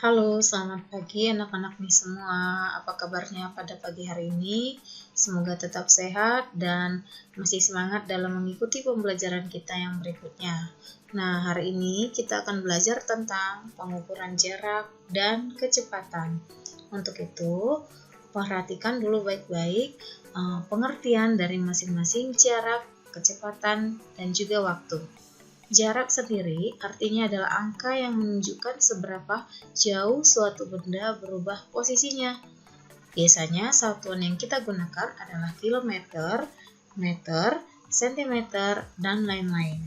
Halo, selamat pagi anak-anak nih semua. Apa kabarnya pada pagi hari ini? Semoga tetap sehat dan masih semangat dalam mengikuti pembelajaran kita yang berikutnya. Nah, hari ini kita akan belajar tentang pengukuran jarak dan kecepatan. Untuk itu, perhatikan dulu baik-baik pengertian dari masing-masing jarak, kecepatan, dan juga waktu. Jarak sendiri artinya adalah angka yang menunjukkan seberapa jauh suatu benda berubah posisinya. Biasanya satuan yang kita gunakan adalah kilometer, meter, sentimeter, dan lain-lain.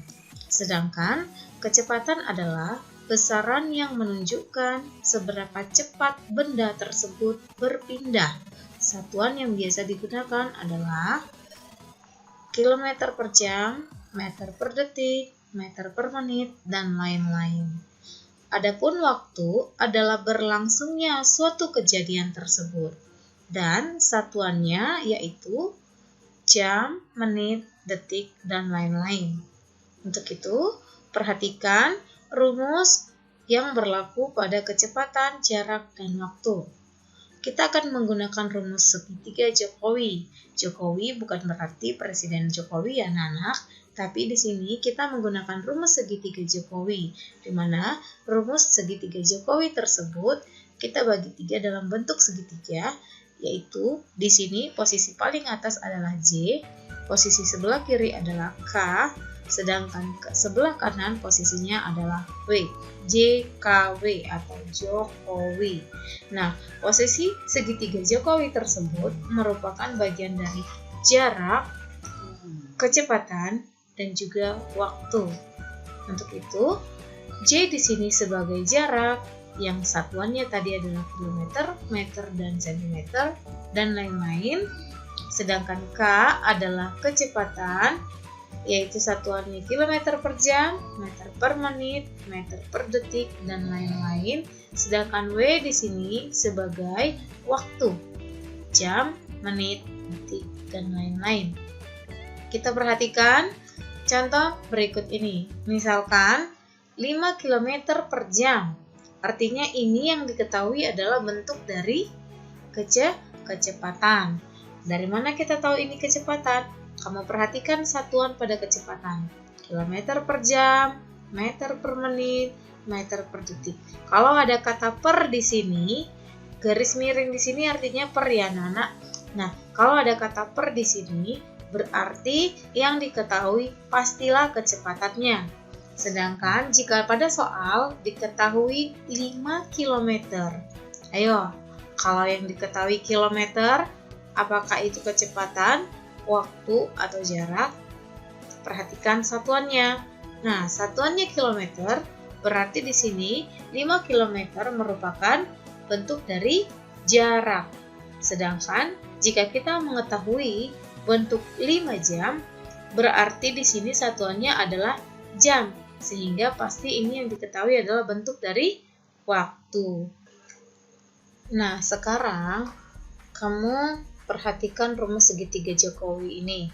Sedangkan kecepatan adalah besaran yang menunjukkan seberapa cepat benda tersebut berpindah. Satuan yang biasa digunakan adalah kilometer per jam, meter per detik, meter per menit, dan lain-lain. Adapun waktu adalah berlangsungnya suatu kejadian tersebut, dan satuannya yaitu jam, menit, detik, dan lain-lain. Untuk itu, perhatikan rumus yang berlaku pada kecepatan, jarak, dan waktu. Kita akan menggunakan rumus segitiga Jokowi. Jokowi bukan berarti Presiden Jokowi ya anak-anak, tapi di sini kita menggunakan rumus segitiga Jokowi, di mana rumus segitiga Jokowi tersebut kita bagi 3 dalam bentuk segitiga, yaitu di sini posisi paling atas adalah J, posisi sebelah kiri adalah K, sedangkan sebelah kanan posisinya adalah W, JKW atau Jokowi. Nah, posisi segitiga Jokowi tersebut merupakan bagian dari jarak, kecepatan, dan juga waktu. Untuk itu, J di sini sebagai jarak yang satuannya tadi adalah kilometer, meter, dan sentimeter, dan lain-lain. Sedangkan K adalah kecepatan, yaitu satuannya kilometer per jam, meter per menit, meter per detik, dan lain-lain. Sedangkan W di sini sebagai waktu, jam, menit, detik, dan lain-lain. Kita perhatikan contoh berikut ini. Misalkan 5 km per jam. Artinya ini yang diketahui adalah bentuk dari kecepatan. Dari mana kita tahu ini kecepatan? Kamu perhatikan satuan pada kecepatan. Kilometer per jam, meter per menit, meter per detik. Kalau ada kata per di sini, garis miring di sini artinya per ya anak-anak. Nah, kalau ada kata per di sini, berarti yang diketahui pastilah kecepatannya. Sedangkan jika pada soal diketahui 5 km. Ayo, kalau yang diketahui kilometer, apakah itu kecepatan, waktu, atau jarak? Perhatikan satuannya. Nah, satuannya kilometer, berarti di sini 5 km merupakan bentuk dari jarak. Sedangkan jika kita mengetahui bentuk 5 jam, berarti di sini satuannya adalah jam, sehingga pasti ini yang diketahui adalah bentuk dari waktu. Nah, sekarang kamu perhatikan rumus segitiga Jokowi ini.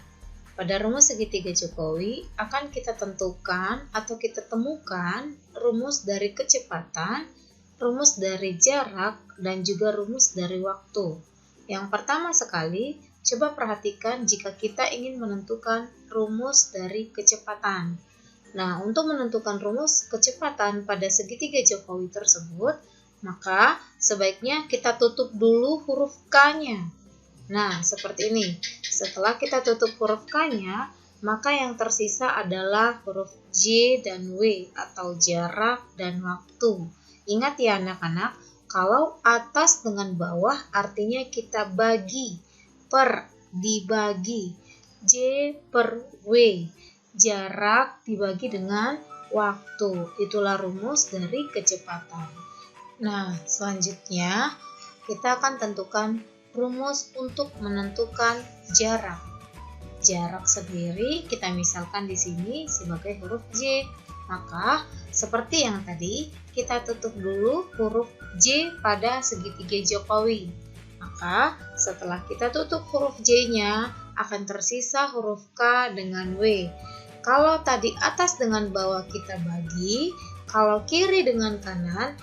Pada rumus segitiga Jokowi akan kita tentukan atau kita temukan rumus dari kecepatan, rumus dari jarak, dan juga rumus dari waktu. Yang pertama sekali, coba perhatikan jika kita ingin menentukan rumus dari kecepatan. Nah, untuk menentukan rumus kecepatan pada segitiga Jokowi tersebut, maka sebaiknya kita tutup dulu huruf K-nya. Nah, seperti ini. Setelah kita tutup huruf K-nya, maka yang tersisa adalah huruf J dan W atau jarak dan waktu. Ingat ya anak-anak, kalau atas dengan bawah artinya kita bagi. Per dibagi, J per W, jarak dibagi dengan waktu. Itulah rumus dari kecepatan. Nah, selanjutnya kita akan tentukan rumus untuk menentukan jarak. Jarak sendiri kita misalkan di sini sebagai huruf J. Maka seperti yang tadi, kita tutup dulu huruf J pada segitiga Jokowi. Maka setelah kita tutup huruf J-nya, akan tersisa huruf K dengan W. Kalau tadi atas dengan bawah kita bagi, kalau kiri dengan kanan,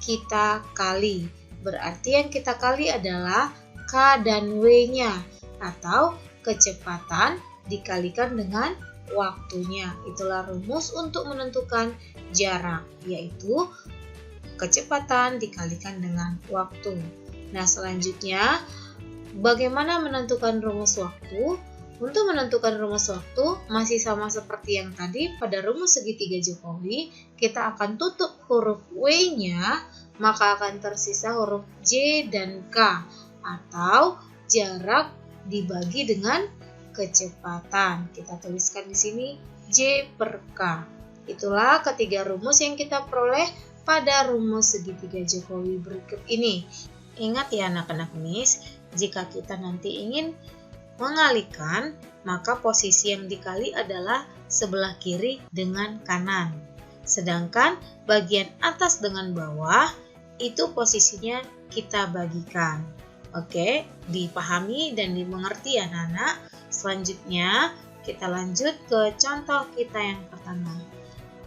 kita kali. Berarti yang kita kali adalah K dan W-nya, atau kecepatan dikalikan dengan waktunya. Itulah rumus untuk menentukan jarak, yaitu kecepatan dikalikan dengan waktu. Nah, selanjutnya bagaimana menentukan rumus waktu? Untuk menentukan rumus waktu masih sama seperti yang tadi. Pada rumus segitiga Jokowi, kita akan tutup huruf W-nya, maka akan tersisa huruf J dan K, atau jarak dibagi dengan kecepatan. Kita tuliskan di sini J per K. Itulah ketiga rumus yang kita peroleh pada rumus segitiga Jokowi berikut ini. Ingat ya anak-anak Miss, jika kita nanti ingin mengalihkan, maka posisi yang dikali adalah sebelah kiri dengan kanan. Sedangkan bagian atas dengan bawah itu posisinya kita bagikan. Oke, dipahami dan dimengerti ya anak-anak. Selanjutnya kita lanjut ke contoh kita yang pertama.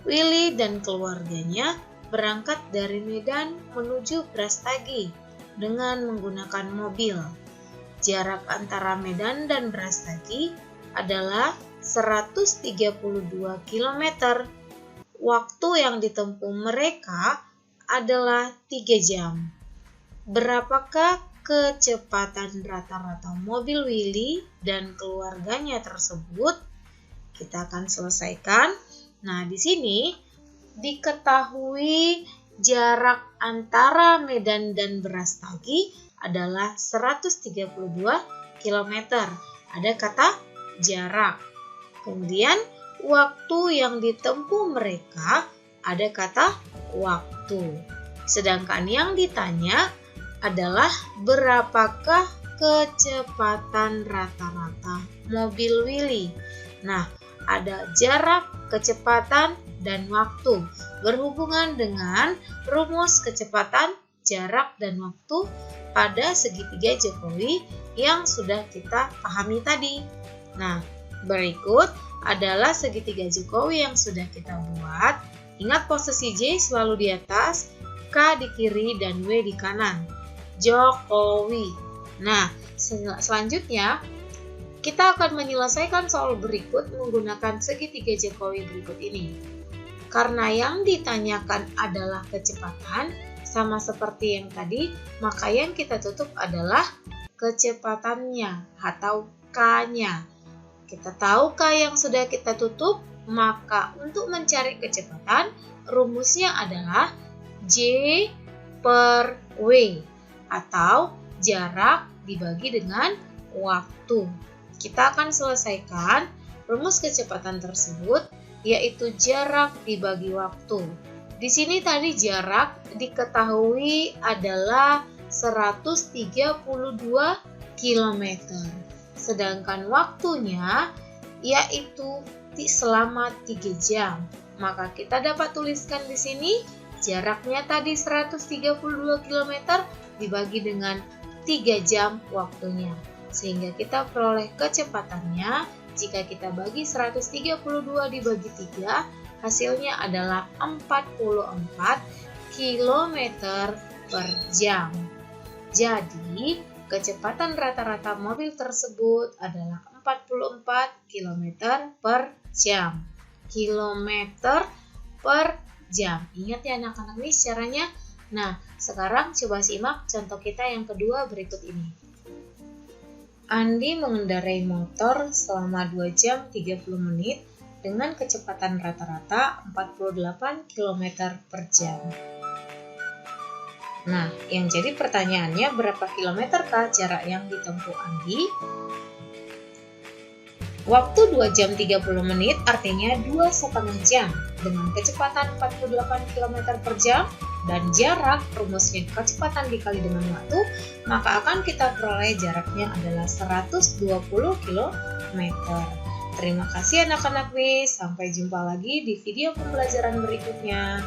Willy dan keluarganya berangkat dari Medan menuju Brastagi dengan menggunakan mobil. Jarak antara Medan dan Brastagi adalah 132 km. Waktu yang ditempuh mereka adalah 3 jam. Berapakah kecepatan rata-rata mobil Willy dan keluarganya tersebut? Kita akan selesaikan. Nah, di sini diketahui jarak antara Medan dan Brastagi adalah 132 km. Ada kata jarak. Kemudian waktu yang ditempuh mereka ada kata waktu. Sedangkan yang ditanya adalah berapakah kecepatan rata-rata mobil Willy. Nah, ada jarak, kecepatan, dan waktu berhubungan dengan rumus kecepatan, jarak, dan waktu pada segitiga Jokowi yang sudah kita pahami tadi. Nah, berikut adalah segitiga Jokowi yang sudah kita buat. Ingat posisi J selalu di atas, K di kiri, dan W di kanan. Jokowi. Nah, selanjutnya kita akan menyelesaikan soal berikut menggunakan segitiga Jokowi berikut ini. Karena yang ditanyakan adalah kecepatan, sama seperti yang tadi, maka yang kita tutup adalah kecepatannya atau K-nya. Kita tahu K yang sudah kita tutup, maka untuk mencari kecepatan, rumusnya adalah J per W, atau jarak dibagi dengan waktu. Kita akan selesaikan rumus kecepatan tersebut, yaitu jarak dibagi waktu. Di sini tadi jarak diketahui adalah 132 km. Sedangkan waktunya yaitu selama 3 jam. Maka kita dapat tuliskan di sini jaraknya tadi 132 km dibagi dengan 3 jam waktunya. Sehingga kita peroleh kecepatannya, jika kita bagi 132 dibagi 3, hasilnya adalah 44 km per jam. Jadi, kecepatan rata-rata mobil tersebut adalah 44 km per jam. Kilometer per jam. Ingat ya anak-anak nih caranya. Nah, sekarang coba simak contoh kita yang kedua berikut ini. Andi mengendarai motor selama 2 jam 30 menit dengan kecepatan rata-rata 48 km per jam. Nah, yang jadi pertanyaannya berapa kilometerkah jarak yang ditempuh Andi? Waktu 2 jam 30 menit artinya 2,5 jam dengan kecepatan 48 km per jam dan jarak rumusnya kecepatan dikali dengan waktu, maka akan kita peroleh jaraknya adalah 120 km. Terima kasih anak-anak Miss, sampai jumpa lagi di video pembelajaran berikutnya.